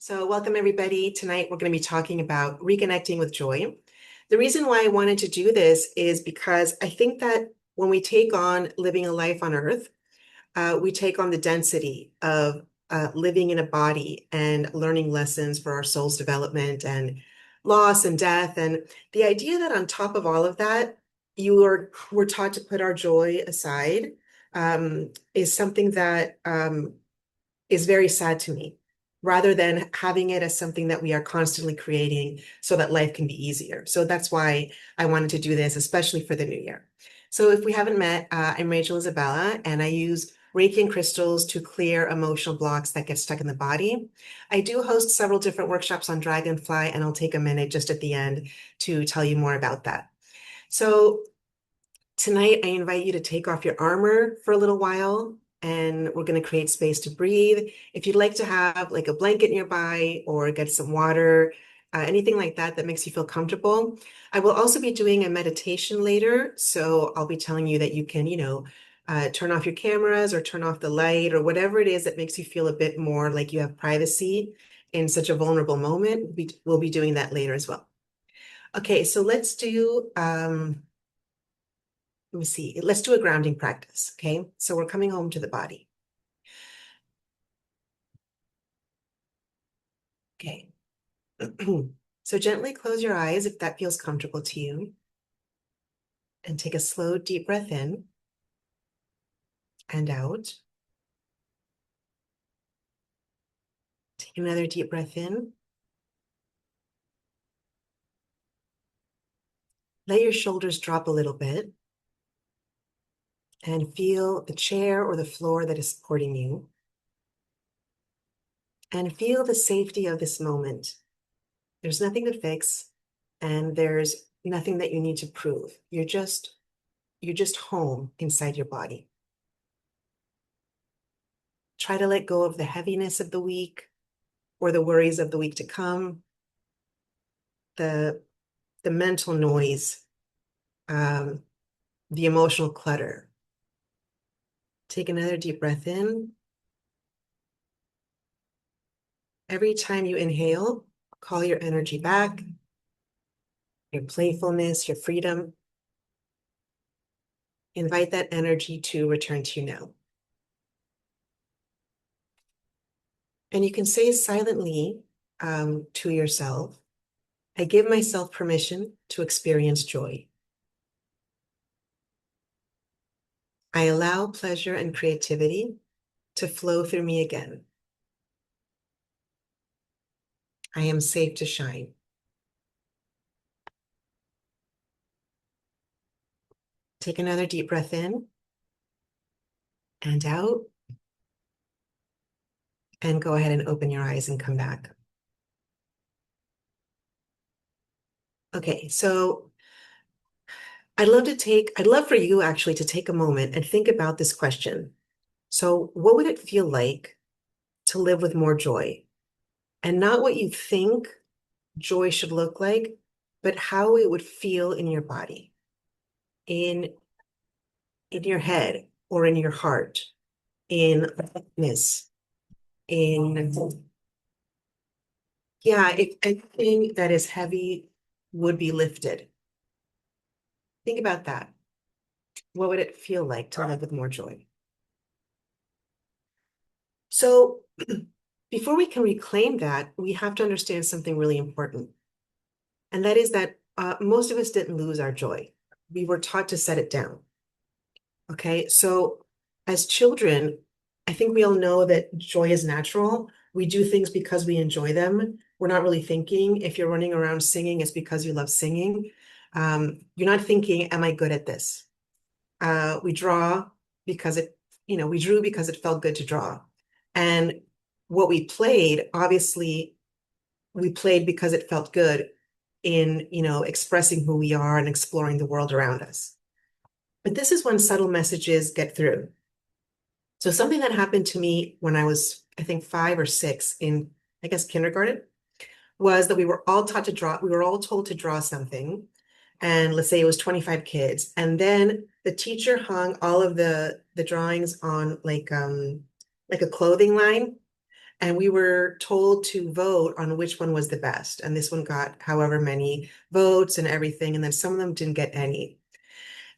So, welcome everybody. Tonight we're going to be talking about reconnecting with joy. The reason why I wanted to do this is because I think that when we take on living a life on earth, we take on the density of living in a body and learning lessons for our soul's development and loss and death. And the idea that on top of all of that, we're taught to put our joy aside is something that is very sad to me, rather than having it as something that we are constantly creating so that life can be easier. So that's why I wanted to do this, especially for the new year. So if we haven't met, I'm Rachel Isabella, and I use Reiki and crystals to clear emotional blocks that get stuck in the body. I do host several different workshops on Dragonfly, and I'll take a minute just at the end to tell you more about that. So tonight, I invite you to take off your armor for a little while, and we're going to create space to breathe. If you'd like to have like a blanket nearby or get some water, anything like that that makes you feel comfortable. I will also be doing a meditation later, so I'll be telling you that you can, turn off your cameras or turn off the light or whatever it is that makes you feel a bit more like you have privacy in such a vulnerable moment. We'll be doing that later as well. Okay, so let me see. Let's do a grounding practice. Okay. So we're coming home to the body. Okay. So gently close your eyes if that feels comfortable to you. And take a slow, deep breath in and out. Take another deep breath in. Let your shoulders drop a little bit. And feel the chair or the floor that is supporting you. And feel the safety of this moment. There's nothing to fix, and there's nothing that you need to prove. You're just home inside your body. Try to let go of the heaviness of the week or the worries of the week to come, the mental noise, um, the emotional clutter. Take another deep breath in. Every time you inhale, call your energy back, your playfulness, your freedom. Invite that energy to return to you now. And you can say silently to yourself, I give myself permission to experience joy. I allow pleasure and creativity to flow through me again. I am safe to shine. Take another deep breath in and out. And go ahead and open your eyes and come back. Okay, so I'd love for you actually to take a moment and think about this question. So, what would it feel like to live with more joy? And not what you think joy should look like, but how it would feel in your body, in your head, or in your heart, in lightness, in if anything that is heavy would be lifted. Think about that. What would it feel like to live with more joy? So before we can reclaim that, we have to understand something really important. And that is that most of us didn't lose our joy. We were taught to set it down. Okay. So as children, I think we all know that joy is natural. We do things because we enjoy them. We're not really thinking. If you're running around singing, it's because you love singing. You're not thinking, am I good at this? We draw because we drew because it felt good to draw. And what we played, obviously, we played because it felt good in, expressing who we are and exploring the world around us. But this is when subtle messages get through. So something that happened to me when I was, I think, 5 or 6 in, I guess, kindergarten, was that we were all taught to draw. We were all told to draw something. And let's say it was 25 kids. And then the teacher hung all of the drawings on like a clothing line. And we were told to vote on which one was the best. And this one got however many votes and everything. And then some of them didn't get any.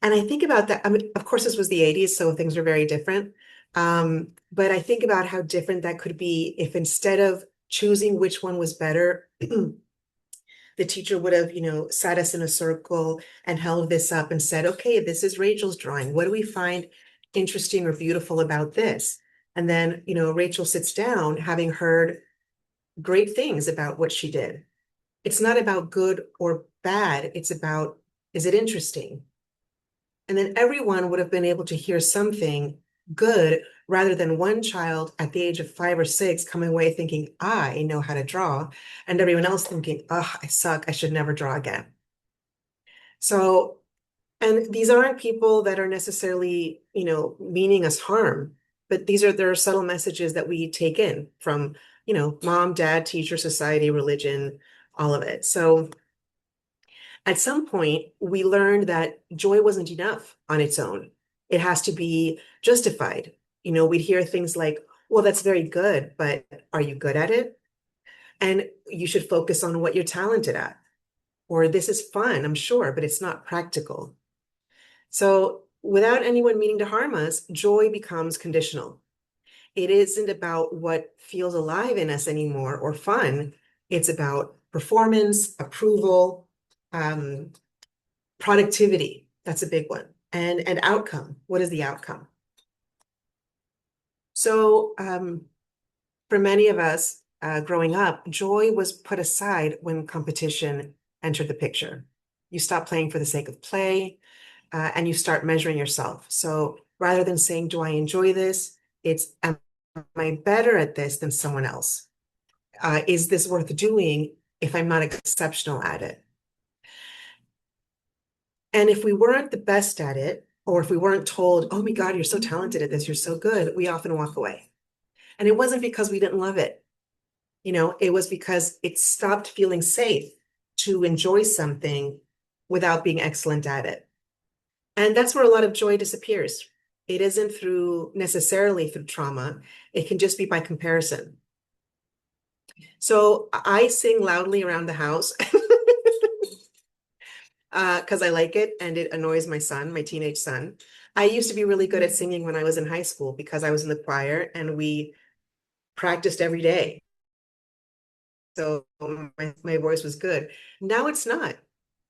And I think about that. I mean, of course, this was the 80s, so things were very different. But I think about how different that could be if instead of choosing which one was better, the teacher would have, sat us in a circle and held this up and said, okay, this is Rachel's drawing. What do we find interesting or beautiful about this? And then, Rachel sits down having heard great things about what she did. It's not about good or bad. It's about, is it interesting? And then everyone would have been able to hear something good rather than one child at the age of 5 or 6 coming away thinking, I know how to draw, and everyone else thinking, oh, I suck. I should never draw again. So, and these aren't people that are necessarily, meaning us harm, but there are subtle messages that we take in from, mom, dad, teacher, society, religion, all of it. So at some point, we learned that joy wasn't enough on its own. It has to be justified. We'd hear things like, well, that's very good, but are you good at it? And you should focus on what you're talented at. Or this is fun, I'm sure, but it's not practical. So without anyone meaning to harm us, joy becomes conditional. It isn't about what feels alive in us anymore or fun. It's about performance, approval, um, productivity. That's a big one. And outcome. What is the outcome? So for many of us growing up, joy was put aside when competition entered the picture. You stop playing for the sake of play, and you start measuring yourself. So rather than saying, do I enjoy this? It's, am I better at this than someone else? Is this worth doing if I'm not exceptional at it? And if we weren't the best at it, or if we weren't told, oh my God, you're so talented at this, you're so good, we often walk away. And it wasn't because we didn't love it. It was because it stopped feeling safe to enjoy something without being excellent at it. And that's where a lot of joy disappears. It isn't necessarily through trauma. It can just be by comparison. So I sing loudly around the house because I like it and it annoys my son, my teenage son. I used to be really good at singing when I was in high school because I was in the choir and we practiced every day. So my voice was good. Now it's not,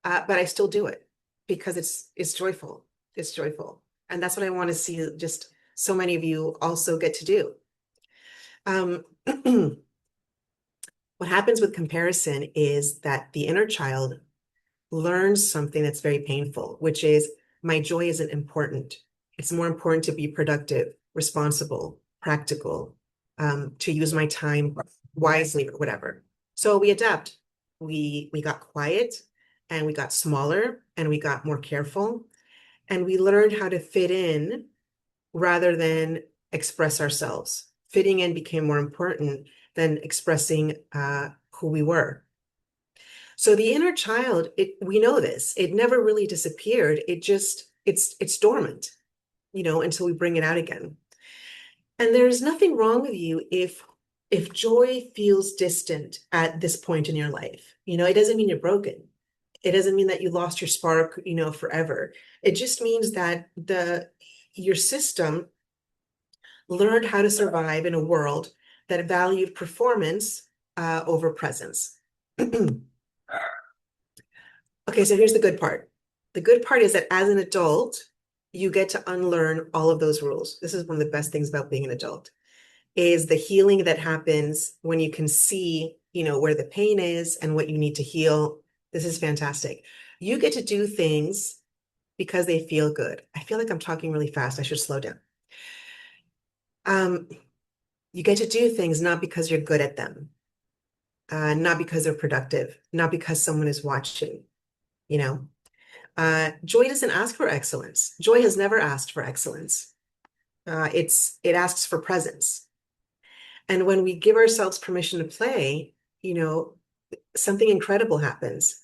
but I still do it because it's joyful. It's joyful. And that's what I want to see just so many of you also get to do. What happens with comparison is that the inner child learns something that's very painful, which is my joy isn't important. It's more important to be productive, responsible, practical, to use my time wisely or whatever. So we adapt. We got quiet and we got smaller and we got more careful and we learned how to fit in rather than express ourselves. Fitting in became more important than expressing who we were. So the inner child, we know this, it never really disappeared. It's dormant, until we bring it out again. And there's nothing wrong with you if joy feels distant at this point in your life. It doesn't mean you're broken. It doesn't mean that you lost your spark, forever. It just means that your system learned how to survive in a world that valued performance over presence. Okay, so here's the good part. The good part is that as an adult, you get to unlearn all of those rules. This is one of the best things about being an adult, is the healing that happens when you can see, where the pain is and what you need to heal. This is fantastic. You get to do things because they feel good. I feel like I'm talking really fast. I should slow down. You get to do things not because you're good at them, not because they're productive, not because someone is watching, you know. Joy doesn't ask for excellence. Joy has never asked for excellence. It asks for presence. And when we give ourselves permission to play, something incredible happens.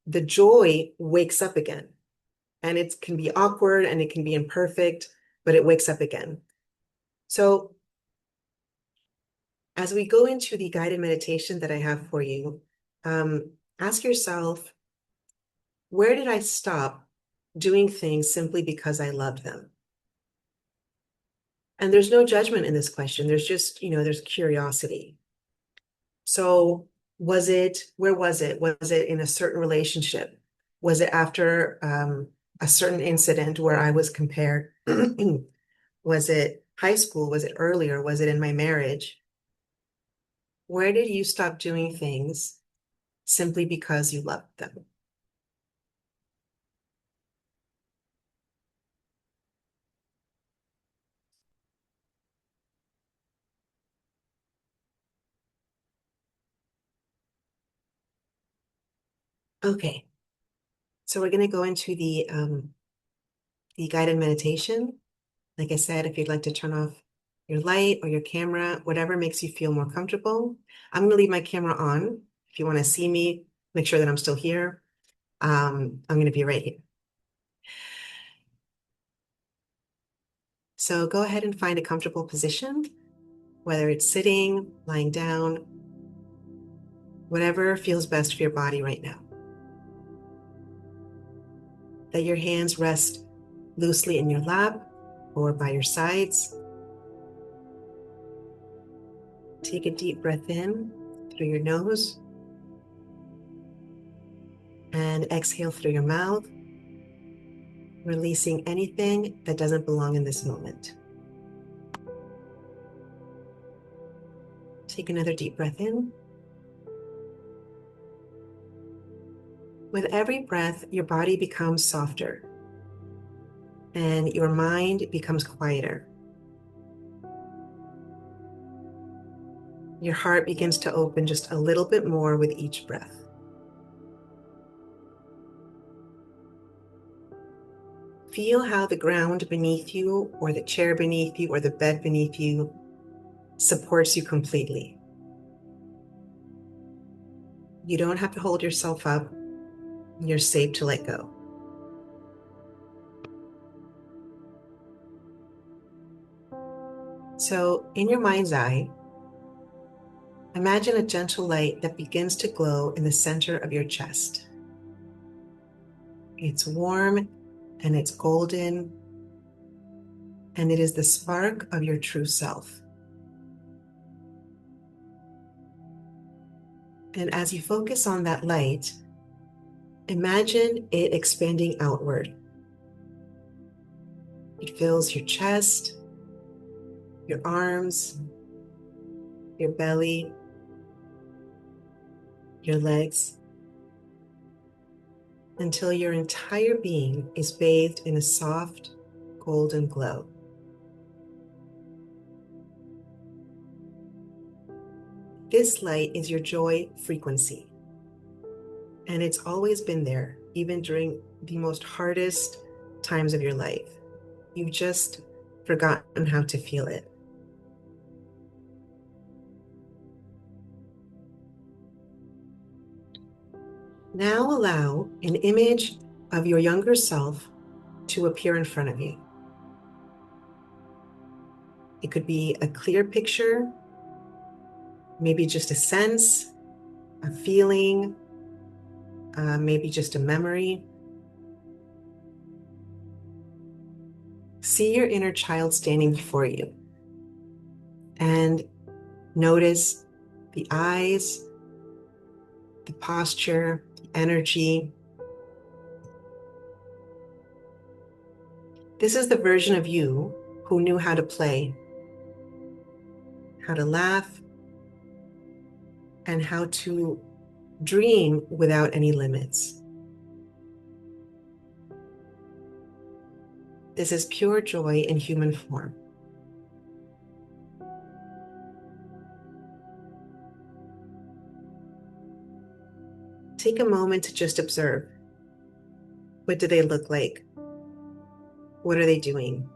The joy wakes up again. And it can be awkward and it can be imperfect, but it wakes up again. So As we go into the guided meditation that I have for you, ask yourself, where did I stop doing things simply because I loved them? And there's no judgment in this question. There's just, there's curiosity. So where was it? Was it in a certain relationship? Was it after a certain incident where I was compared? Was it high school? Was it earlier? Was it in my marriage? Where did you stop doing things simply because you loved them? Okay, so we're going to go into the guided meditation. Like I said, if you'd like to turn off your light or your camera, whatever makes you feel more comfortable. I'm going to leave my camera on. If you want to see me, make sure that I'm still here. I'm going to be right here. So go ahead and find a comfortable position, whether it's sitting, lying down, whatever feels best for your body right now. Let your hands rest loosely in your lap or by your sides. Take a deep breath in through your nose and exhale through your mouth, releasing anything that doesn't belong in this moment. Take another deep breath in. With every breath, your body becomes softer and your mind becomes quieter. Your heart begins to open just a little bit more with each breath. Feel how the ground beneath you, or the chair beneath you, or the bed beneath you supports you completely. You don't have to hold yourself up. You're safe to let go. So, in your mind's eye, imagine a gentle light that begins to glow in the center of your chest. It's warm and it's golden, and it is the spark of your true self. And as you focus on that light, imagine it expanding outward. It fills your chest, your arms, your belly, your legs, until your entire being is bathed in a soft, golden glow. This light is your joy frequency, and it's always been there, even during the most hardest times of your life. You've just forgotten how to feel it. Now allow an image of your younger self to appear in front of you. It could be a clear picture, maybe just a sense, a feeling, maybe just a memory. See your inner child standing before you and notice the eyes, the posture, the energy. This is the version of you who knew how to play, how to laugh, and how to dream without any limits. This is pure joy in human form. Take a moment to just observe. What do they look like? What are they doing?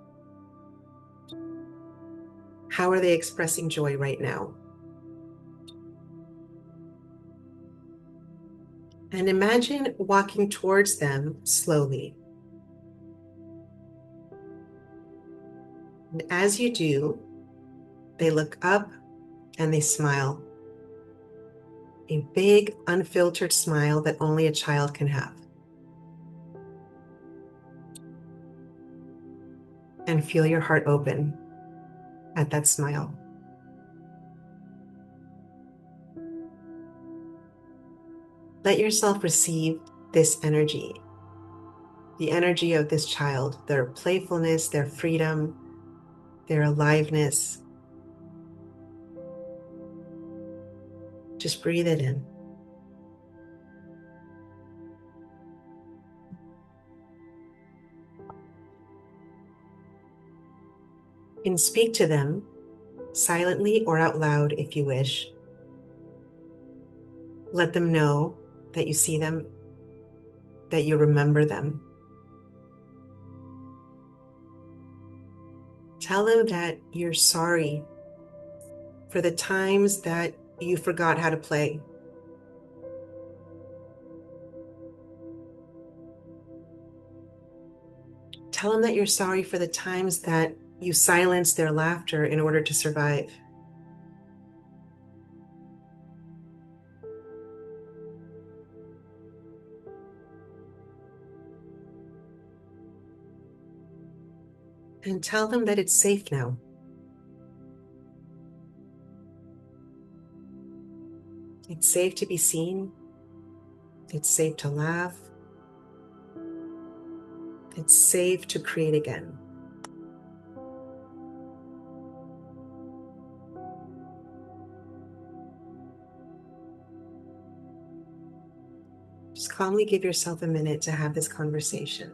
How are they expressing joy right now? And imagine walking towards them slowly. And as you do, they look up and they smile. A big, unfiltered smile that only a child can have. And feel your heart open at that smile. Let yourself receive this energy, the energy of this child, their playfulness, their freedom, their aliveness. Just breathe it in. And speak to them silently or out loud if you wish. Let them know that you see them, that you remember them. Tell them that you're sorry for the times that you forgot how to play. Tell them that you're sorry for the times that you silenced their laughter in order to survive. And tell them that it's safe now. It's safe to be seen. It's safe to laugh. It's safe to create again. Just calmly give yourself a minute to have this conversation.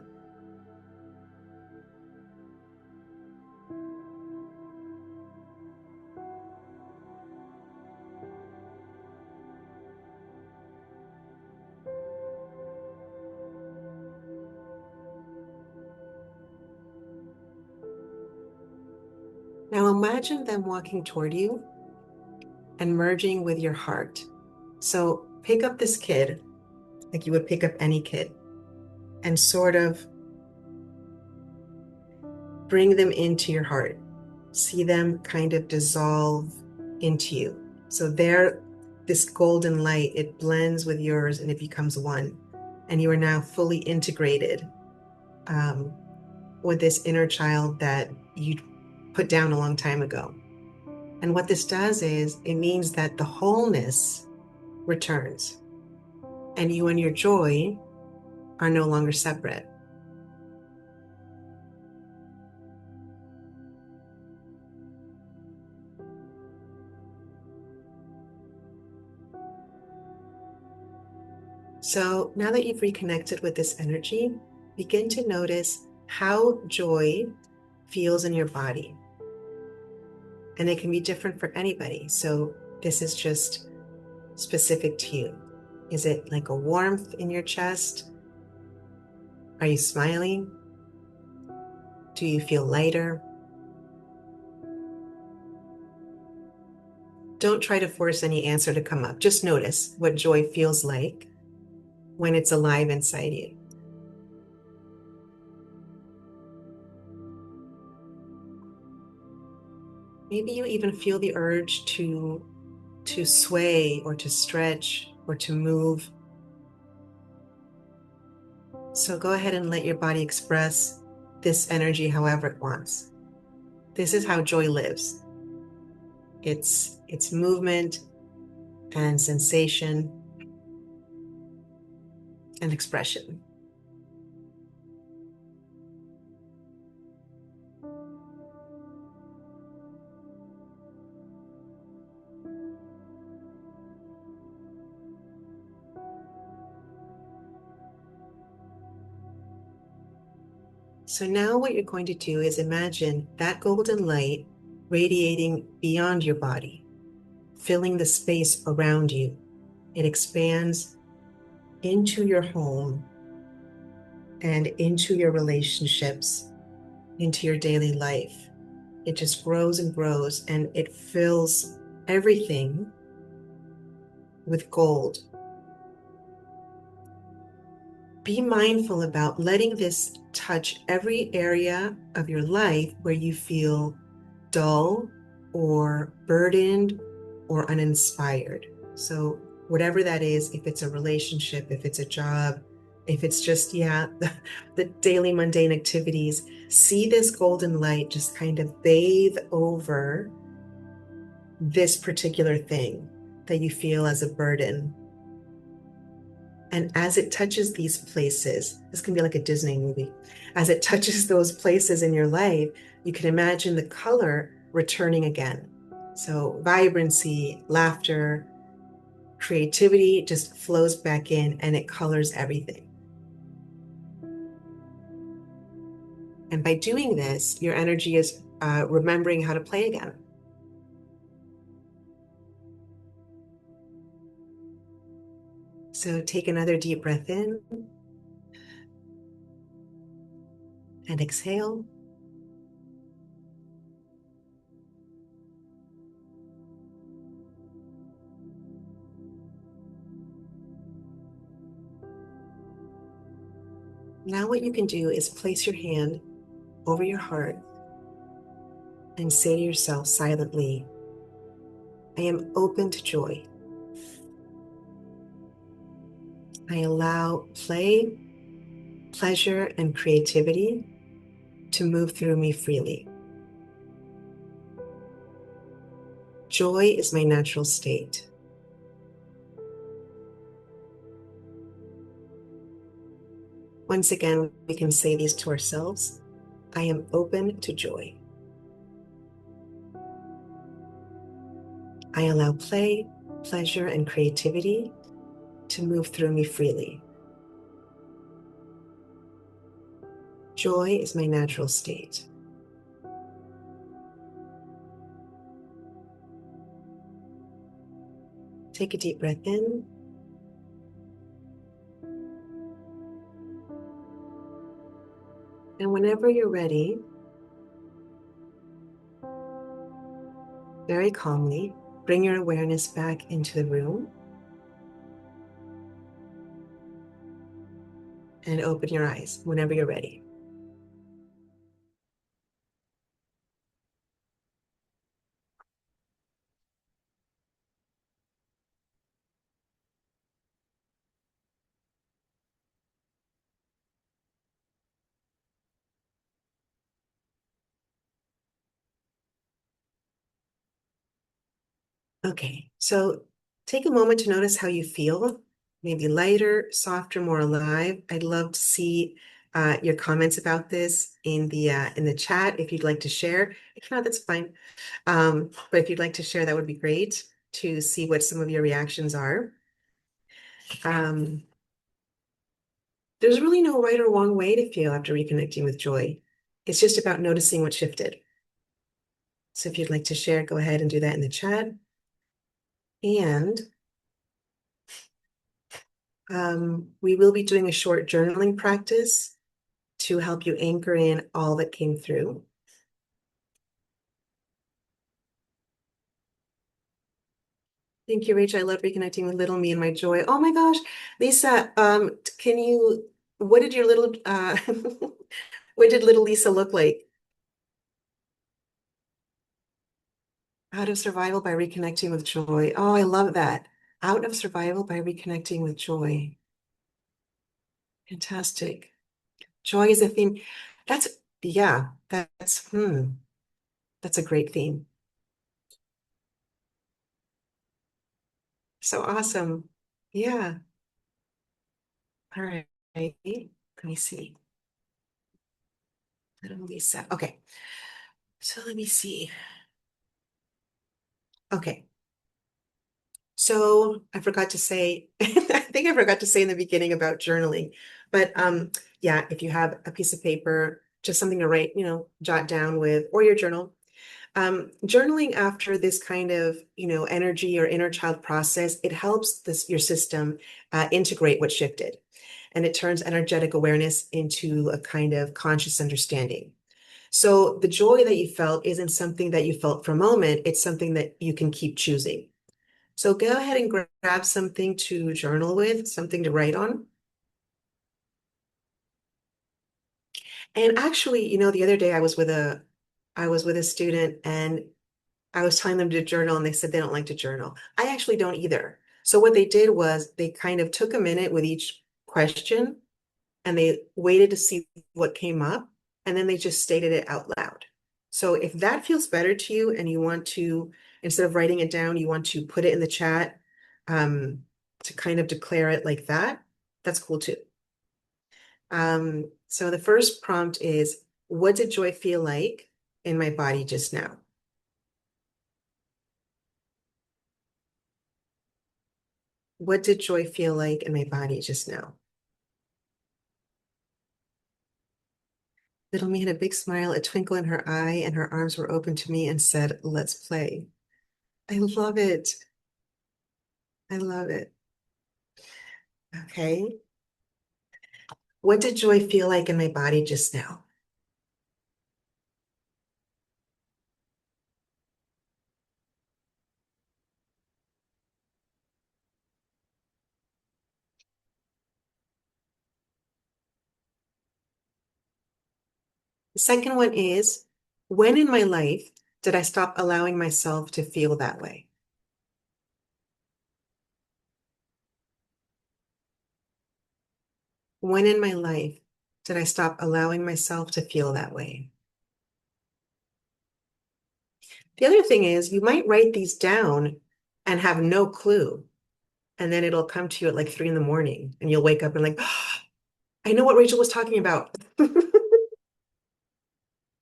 Now imagine them walking toward you and merging with your heart. So pick up this kid, like you would pick up any kid, and sort of bring them into your heart. See them kind of dissolve into you. So this golden light, it blends with yours and it becomes one. And you are now fully integrated with this inner child that you put down a long time ago. And what this does is it means that the wholeness returns and you and your joy are no longer separate. So now that you've reconnected with this energy, begin to notice how joy feels in your body. And it can be different for anybody. So this is just specific to you. Is it like a warmth in your chest? Are you smiling? Do you feel lighter? Don't try to force any answer to come up. Just notice what joy feels like when it's alive inside you. Maybe you even feel the urge to sway or to stretch or to move. So go ahead and let your body express this energy however it wants. This is how joy lives. It's movement and sensation and expression. So now what you're going to do is imagine that golden light radiating beyond your body, filling the space around you. It expands into your home and into your relationships, into your daily life. It just grows and grows and it fills everything with gold. Be mindful about letting this touch every area of your life where you feel dull or burdened or uninspired. So whatever that is, if it's a relationship, if it's a job, if it's just, yeah, the daily mundane activities, see this golden light just kind of bathe over this particular thing that you feel as a burden. And as it touches these places, this can be like a Disney movie. As it touches those places in your life, you can imagine the color returning again. So vibrancy, laughter, creativity just flows back in and it colors everything. And by doing this, your energy is remembering how to play again. So take another deep breath in and exhale. Now what you can do is place your hand over your heart and say to yourself silently, I am open to joy. I allow play, pleasure, and creativity to move through me freely. Joy is my natural state. Once again, we can say these to ourselves. I am open to joy. I allow play, pleasure, and creativity to move through me freely. Joy is my natural state. Take a deep breath in. And whenever you're ready, very calmly, bring your awareness back into the room and open your eyes whenever you're ready. Okay, so take a moment to notice how you feel, maybe lighter, softer, more alive. I'd love to see your comments about this in the chat if you'd like to share. If not, that's fine. But if you'd like to share, that would be great to see what some of your reactions are. Um, there's really no right or wrong way to feel after reconnecting with joy. It's just about noticing what shifted. So if you'd like to share, go ahead and do that in the chat. And we will be doing a short journaling practice to help you anchor in all that came through. Thank you, Rachel. I love reconnecting with little me and my joy. Oh my gosh, Lisa, can you, what did your little, what did little Lisa look like? Out of survival by reconnecting with joy. Oh, I love that. Out of survival by reconnecting with joy. Fantastic. Joy is a theme. That's, yeah, that's a great theme. So awesome. Yeah. All right. Let me see. Little Lisa. Okay. So let me see. Okay. So I forgot to say, I think I forgot to say in the beginning about journaling, but yeah, if you have a piece of paper, just something to write, jot down with, or your journal. Journaling after this kind of, energy or inner child process, it helps your system integrate what shifted, and it turns energetic awareness into a kind of conscious understanding. So the joy that you felt isn't something that you felt for a moment, it's something that you can keep choosing. So go ahead and grab something to journal with, something to write on. And actually, the other day I was with a student, and I was telling them to journal and they said they don't like to journal. I actually don't either. So what they did was they kind of took a minute with each question and they waited to see what came up and then they just stated it out loud. So if that feels better to you and you want to, instead of writing it down, you want to put it in the chat to kind of declare it like that, that's cool too. So the first prompt is, what did joy feel like in my body just now? What did joy feel like in my body just now? Little me had a big smile, a twinkle in her eye, and her arms were open to me and said, let's play. I love it. I love it. Okay. What did joy feel like in my body just now? The second one is, when in my life did I stop allowing myself to feel that way? When in my life did I stop allowing myself to feel that way? The other thing is, you might write these down and have no clue. And then it'll come to you at like 3 in the morning and you'll wake up and like, oh, I know what Rachel was talking about.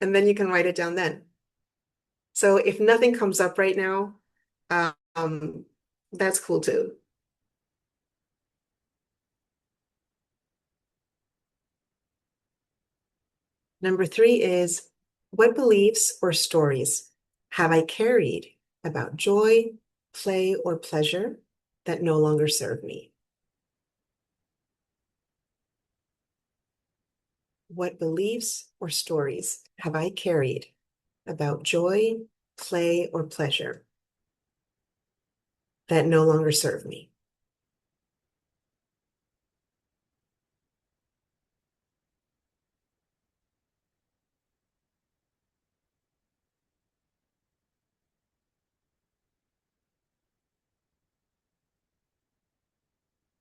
And then you can write it down then. So if nothing comes up right now, um, that's cool too. Number three is, what beliefs or stories have I carried about joy, play, or pleasure that no longer serve me? What beliefs or stories have I carried about joy, play, or pleasure that no longer serve me?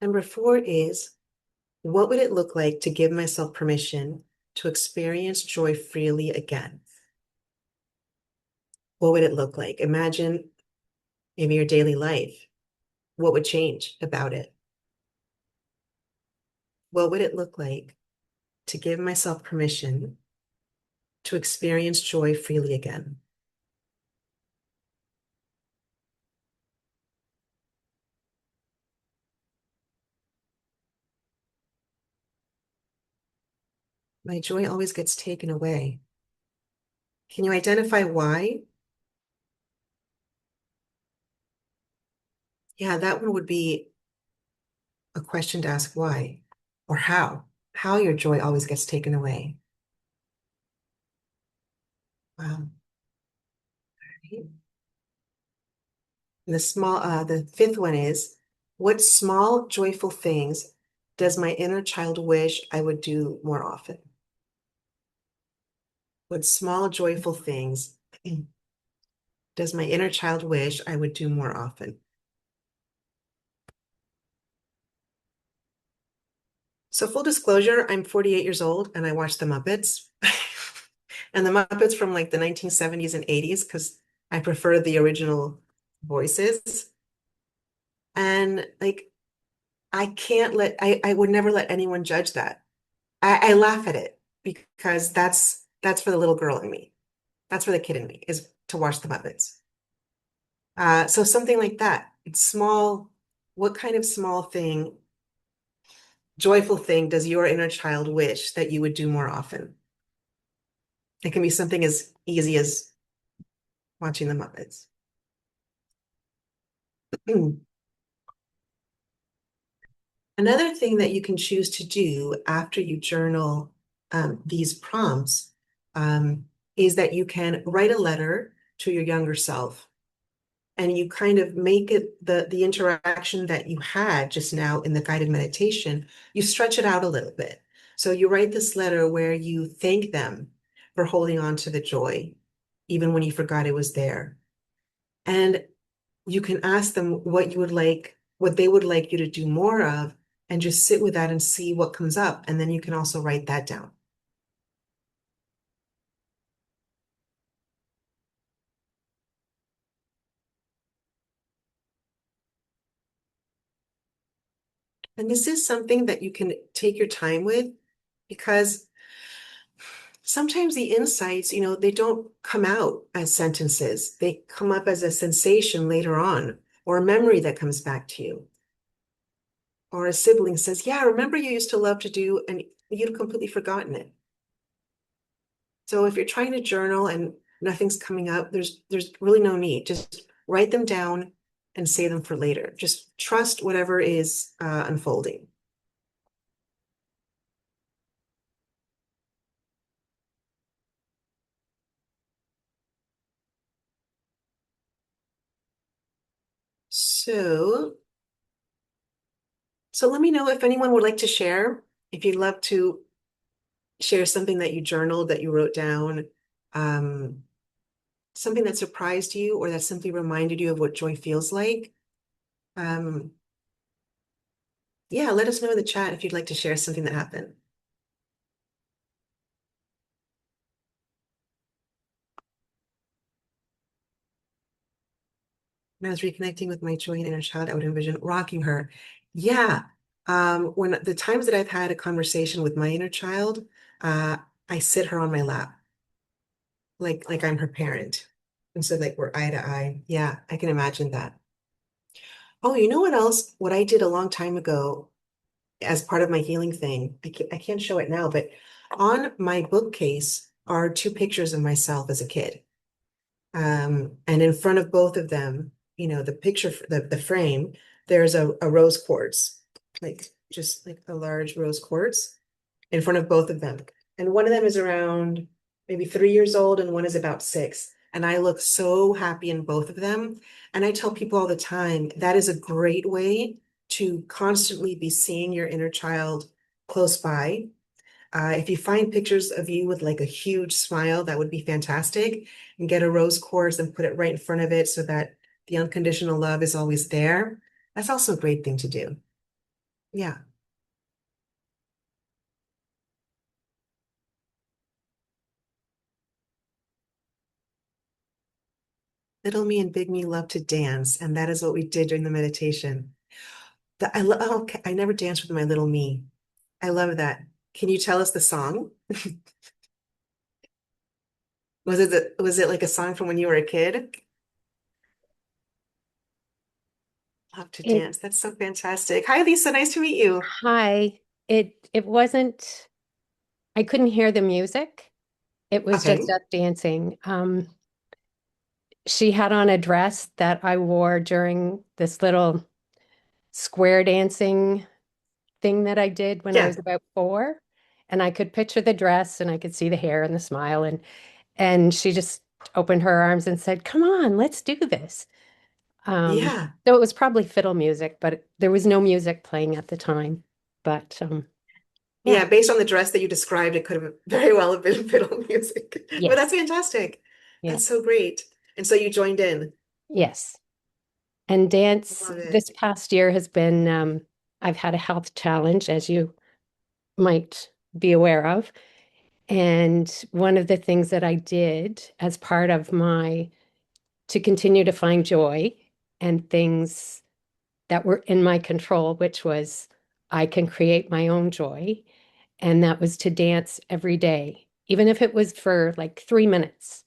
Number four is, what would it look like to give myself permission to experience joy freely again? What would it look like? Imagine maybe your daily life. What would change about it? What would it look like to give myself permission to experience joy freely again? My joy always gets taken away. Can you identify why? Yeah, that one would be a question to ask, why or how your joy always gets taken away. Wow. The fifth one is, what small joyful things does my inner child wish I would do more often? What small joyful things does my inner child wish I would do more often? So full disclosure, I'm 48 years old and I watch the Muppets. And the Muppets from like the 1970s and 80s because I prefer the original voices. And like I would never let anyone judge that. I laugh at it because that's for the little girl in me. That's for the kid in me, is to watch the Muppets. So something like that. It's small. What kind of small thing, joyful thing does your inner child wish that you would do more often? It can be something as easy as watching the Muppets. Another thing that you can choose to do after you journal these prompts is that you can write a letter to your younger self and you kind of make it the interaction that you had just now in the guided meditation, you stretch it out a little bit. So you write this letter where you thank them for holding on to the joy, even when you forgot it was there. And you can ask them what you would like, what they would like you to do more of, and just sit with that and see what comes up. And then you can also write that down. And this is something that you can take your time with because sometimes the insights, they don't come out as sentences. They come up as a sensation later on, or a memory that comes back to you. Or a sibling says, yeah, remember you used to love to do, and you'd completely forgotten it. So if you're trying to journal and nothing's coming up, there's really no need. Just write them down and save them for later. Just trust whatever is unfolding. So, so let me know if anyone would like to share. If you'd love to share something that you journaled, that you wrote down, um, something that surprised you or that simply reminded you of what joy feels like. Um, yeah, let us know in the chat if you'd like to share something that happened. When I was reconnecting with my joy and inner child, I would envision rocking her. Yeah. When the times that I've had a conversation with my inner child, uh, I sit her on my lap, like I'm her parent. And so like we're eye to eye. Yeah, I can imagine that. Oh, you know what else? What I did a long time ago as part of my healing thing, I can't show it now, but on my bookcase are two pictures of myself as a kid. And in front of both of them, the picture, the frame, there's a rose quartz, like just like a large rose quartz in front of both of them. And one of them is around maybe 3 years old, and one is about 6. And I look so happy in both of them. And I tell people all the time that is a great way to constantly be seeing your inner child close by. If you find pictures of you with like a huge smile, that would be fantastic. And get a rose quartz and put it right in front of it so that the unconditional love is always there. That's also a great thing to do. Yeah. Little me and big me love to dance, and that is what we did during the meditation. Oh, okay. I never danced with my little me. I love that. Can you tell us the song? Was it like a song from when you were a kid? Love to It dance. That's so fantastic. Hi, Lisa. Nice to meet you. Hi. It wasn't I couldn't hear the music. It was just Okay. us dancing. She had on a dress that I wore during this little square dancing thing that I did when I Yeah. was about 4. And I could picture the dress and I could see the hair and the smile and she just opened her arms and said, "Come on, let's do this." Um, Yeah. so it was probably fiddle music, but there was no music playing at the time. But yeah, Yeah, based on the dress that you described, it could have very well have been fiddle music. But yes, that's fantastic. yes. That's so great. And so you joined in. Yes. And dance Love this it. past year has been, I've had a health challenge, as you might be aware of. And one of the things that I did as part of to continue to find joy and things that were in my control, which was I can create my own joy. And that was to dance every day, even if it was for like 3 minutes.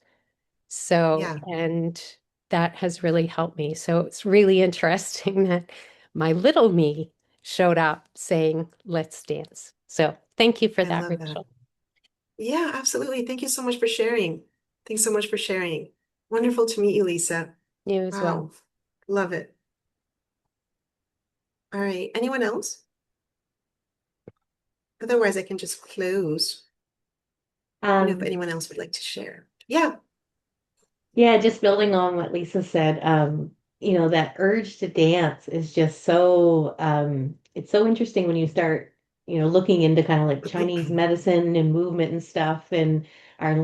So, Yeah, and that has really helped me. So it's really interesting that my little me showed up saying, "Let's dance." So thank you for I that, love that. Rachel. Yeah, absolutely. Thank you so much for sharing. Thanks so much for sharing. Wonderful to meet you, Lisa. You as well. Wow. Love it. All right. Anyone else? Otherwise, I can just close. If Um, anyone else would like to share. Yeah. yeah, just building on what Lisa said, that urge to dance is just it's so interesting when you start, looking into kind of like Chinese medicine and movement and stuff, and our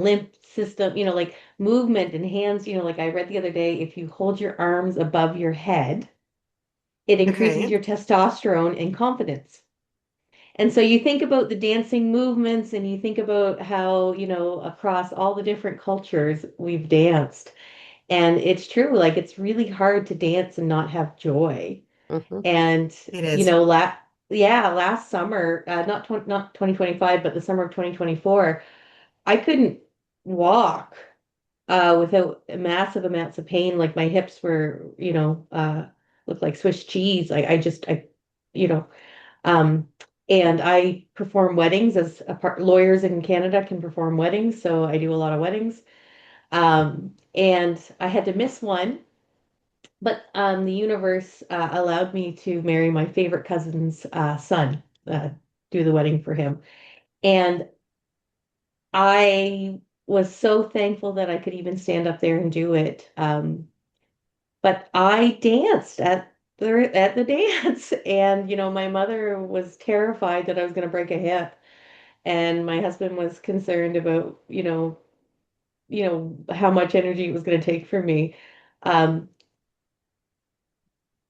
system, like movement and hands, like I read the other day, if you hold your arms above your head, it increases Okay. your testosterone and confidence. And so you think about the dancing movements and you think about how, across all the different cultures we've danced. And it's true, like it's really hard to dance and not have joy. Hmm. And, It is. yeah, last summer, not 2025, but the summer of 2024, I couldn't walk without massive amounts of pain. Like my hips were, looked like Swiss cheese. You know, um, and I perform weddings as a part, lawyers in Canada can perform weddings, so I do a lot of weddings. And I had to miss one, but the universe allowed me to marry my favorite cousin's son, do the wedding for him. And I was so thankful that I could even stand up there and do it. But I danced at the dance, and my mother was terrified that I was going to break a hip, and my husband was concerned about how much energy it was going to take for me. Um,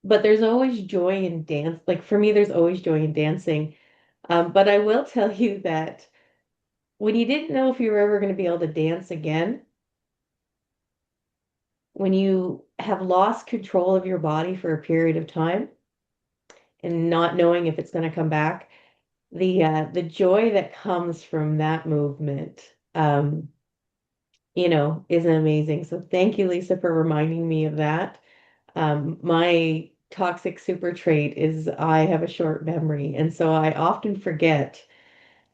but there's always joy in dance. Like for me, there's always joy in dancing. But I will tell you that when you didn't know if you were ever going to be able to dance again, when you have lost control of your body for a period of time and not knowing if it's going to come back, the joy that comes from that movement, is amazing. So thank you, Lisa, for reminding me of that. My toxic super trait is I have a short memory, and so I often forget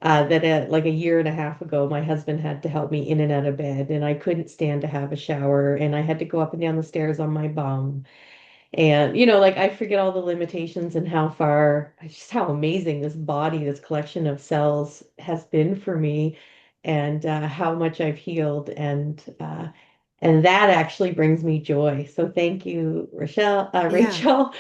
that like a year and a half ago, my husband had to help me in and out of bed, and I couldn't stand to have a shower, and I had to go up and down the stairs on my bum. And, like I forget all the limitations and how far, just how amazing this body, this collection of cells has been for me, and how much I've healed. And that actually brings me joy. So thank you, Yeah. Rachel.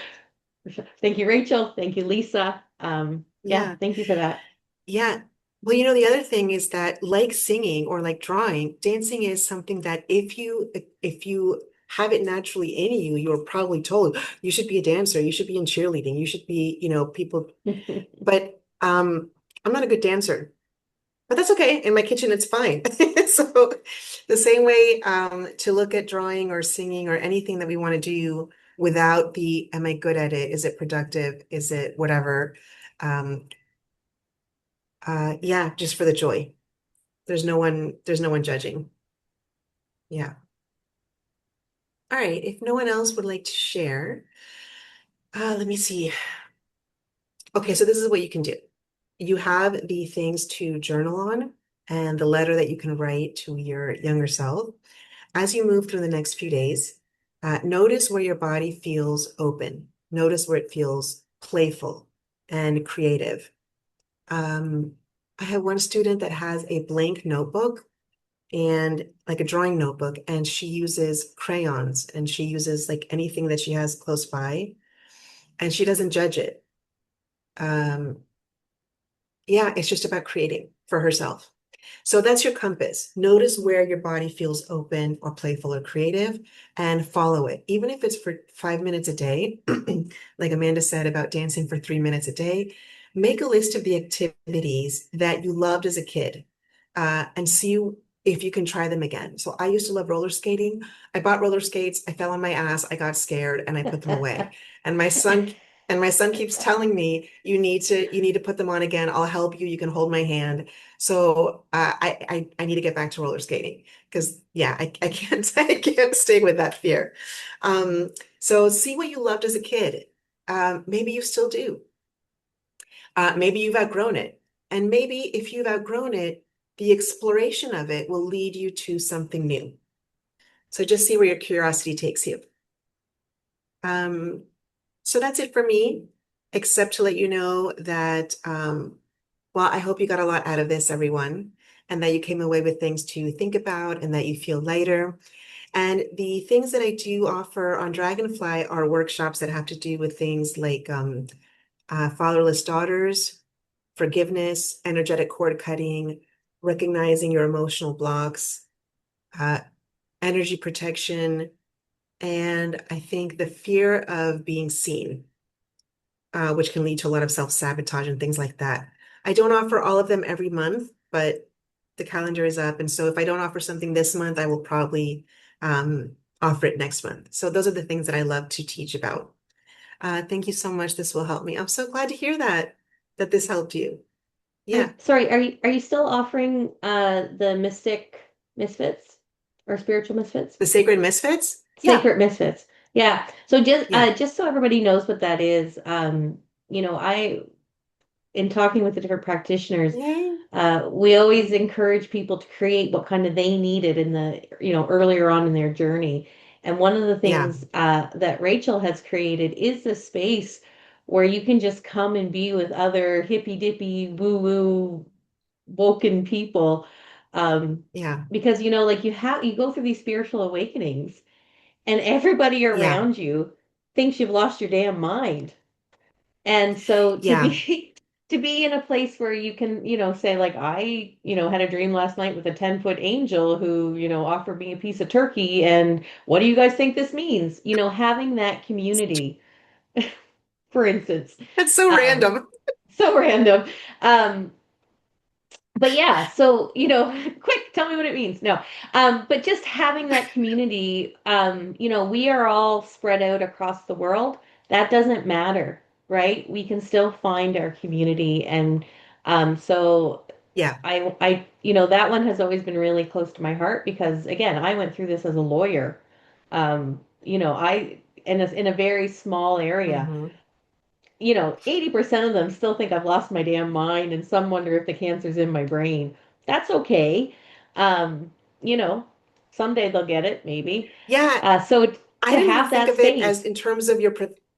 Thank you, Rachel. Thank you, Lisa. Yeah, Yeah. thank you for that. Yeah. Well, the other thing is that like singing or like drawing, dancing is something that if you have it naturally in you, you're probably told you should be a dancer, you should be in cheerleading, you should be, people. But I'm not a good dancer. But that's okay. In my kitchen, it's fine. So the same way to look at drawing or singing or anything that we want to do without the am I good at it? Is it productive? Is it whatever? Um, yeah, just for the joy. There's no one judging. Yeah. All right. If no one else would like to share, let me see. Okay, so this is what you can do. You have the things to journal on and the letter that you can write to your younger self. As you move through the next few days, notice where your body feels open. Notice where it feels playful and creative. Um, I have one student that has a blank notebook and like a drawing notebook, and she uses crayons and she uses like anything that she has close by, and she doesn't judge it. Um, yeah, it's just about creating for herself. So that's your compass. Notice where your body feels open or playful or creative and follow it. Even if it's for 5 minutes a day, like Amanda said about dancing for 3 minutes a day, make a list of the activities that you loved as a kid and see if you can try them again. So I used to love roller skating. I bought roller skates. I fell on my ass. I got scared and I put them away. And my son keeps telling me, you need to put them on again. I'll help you. You can hold my hand. So I need to get back to roller skating because yeah, I can't I can't stay with that fear. So see what you loved as a kid. Maybe you still do. Maybe you've outgrown it. And maybe if you've outgrown it, the exploration of it will lead you to something new. So just see where your curiosity takes you. Um, so that's it for me, except to let you know that well, I hope you got a lot out of this, everyone, and that you came away with things to think about and that you feel lighter. And the things that I do offer on Dragonfly are workshops that have to do with things like fatherless daughters, forgiveness, energetic cord cutting, recognizing your emotional blocks, uh, energy protection, and I think the fear of being seen, which can lead to a lot of self-sabotage and things like that. I don't offer all of them every month, but the calendar is up. And so if I don't offer something this month, I will probably offer it next month. So those are the things that I love to teach about. Thank you so much. This will help me. I'm so glad to hear that this helped you. Yeah. And sorry, are you still offering the Mystic Misfits or Spiritual Misfits? The Sacred Misfits? Yeah. Sacred Misfits. Yeah. So Yeah. just so everybody knows what that is, I in talking with the different practitioners, Yay. we always encourage people to create what kind of they needed in the, earlier on in their journey. And one of the Yeah. things that Rachel has created is this space where you can just come and be with other hippy dippy woo woo woken people. Um, Yeah. because like you go through these spiritual awakenings and everybody Yeah. around you thinks you've lost your damn mind. And so to Yeah. be to be in a place where you can, say like I, had a dream last night with a 10-foot angel who, offered me a piece of turkey and what do you guys think this means? Having that community, for instance. That's so Um, random. so random. Um, but yeah, so quick, tell me what it means. No, but just having that community, we are all spread out across the world. That doesn't matter, right? We can still find our community, and so Yeah. that one has always been really close to my heart because again, I went through this as a lawyer. I in a very small area. Hmm. 80% of them still think I've lost my damn mind, and some wonder if the cancer's in my brain. That's okay. Um, you know, Someday they'll get it, maybe. Yeah. So I to didn't even have think that of it as space. in terms of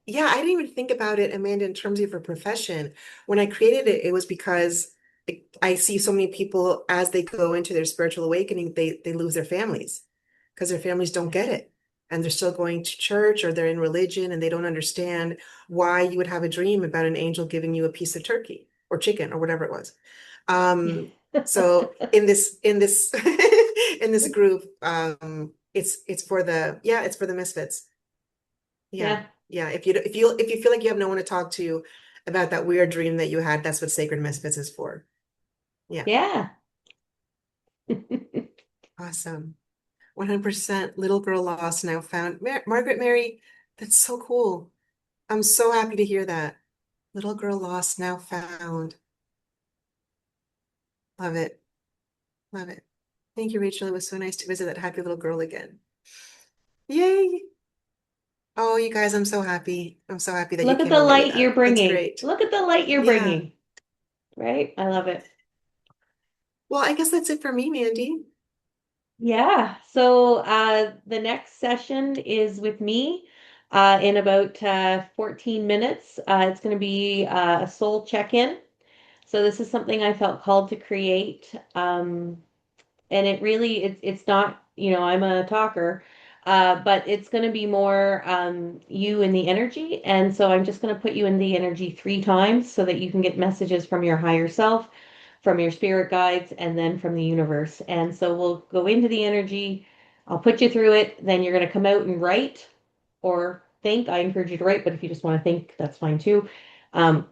yeah, I didn't even think about it, Amanda, in terms of your profession. When I created it, it was because I see so many people as they go into their spiritual awakening, they lose their families because their families don't get it. And they're still going to church or they're in religion and they don't understand why you would have a dream about an angel giving you a piece of turkey or chicken or whatever it was. So in this in this group, it's for it's for the misfits. Yeah. Yeah, Yeah. If you feel like you have no one to talk to about that weird dream that you had, that's what Sacred Misfits is for. Yeah. yeah. Awesome. 100% little girl lost now found. Margaret Mary, that's so cool. I'm so happy to hear that. Little girl lost now found. Love it. Love it. Thank you, Rachel. It was so nice to visit that happy little girl again. Yay. Oh, you guys, I'm so happy. I'm so happy that you Look at came the away with light you're that. That's bringing. great. Look at the light you're Yeah. bringing. Right? I love it. Well, I guess that's it for me, Mandy. Yeah. So the next session is with me in about 14 minutes. It's going to be a soul check-in. So this is something I felt called to create. And it's not, I'm a talker, but it's going to be more you in the energy. And so I'm just going to put you in the energy 3 times so that you can get messages from your higher self, from your spirit guides, and then from the universe. And so we'll go into the energy. I'll put you through it. Then you're going to come out and write or think. I encourage you to write, but if you just want to think, that's fine too. Um,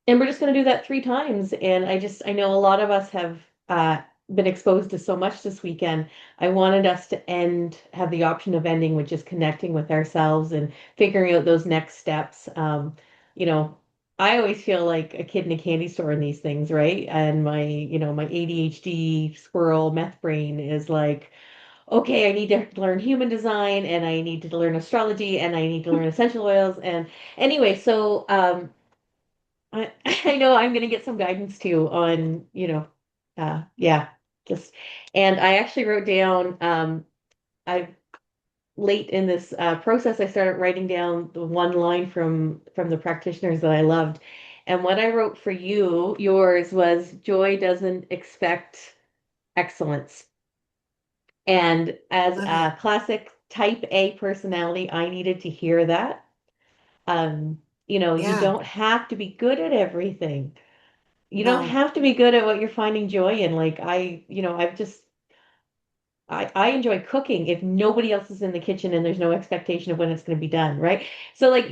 and we're just going to do that 3 times. And I know a lot of us have been exposed to so much this weekend. I wanted us to have the option of ending with just connecting with ourselves and figuring out those next steps. You know, I always feel like a kid in a candy store in these things, right? And my ADHD squirrel meth brain is like, okay, I need to learn human design and I need to learn astrology and I need to learn essential oils. And anyway, so I know I'm going to get some guidance too on, yeah, just, and I actually wrote down, I late in this process, I started writing down the one line from the practitioners that I loved. And what I wrote for yours was joy doesn't expect excellence. And as Love a it. classic type A personality, I needed to hear that. Um, you Yeah. don't have to be good at everything. You don't No. have to be good at what you're finding joy in. Like I've just I enjoy cooking if nobody else is in the kitchen and there's no expectation of when it's going to be done, right? So like,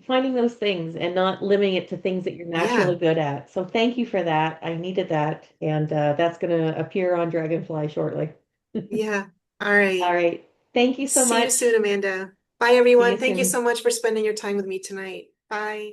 finding those things and not limiting it to things that you're naturally Yeah. good at. So thank you for that. I needed that. And that's going to appear on Dragonfly shortly. Yeah. All All right. right. Thank you so See you much. soon, Amanda. Bye, See you everyone. Thank you so soon. much for spending your time with me tonight. Bye.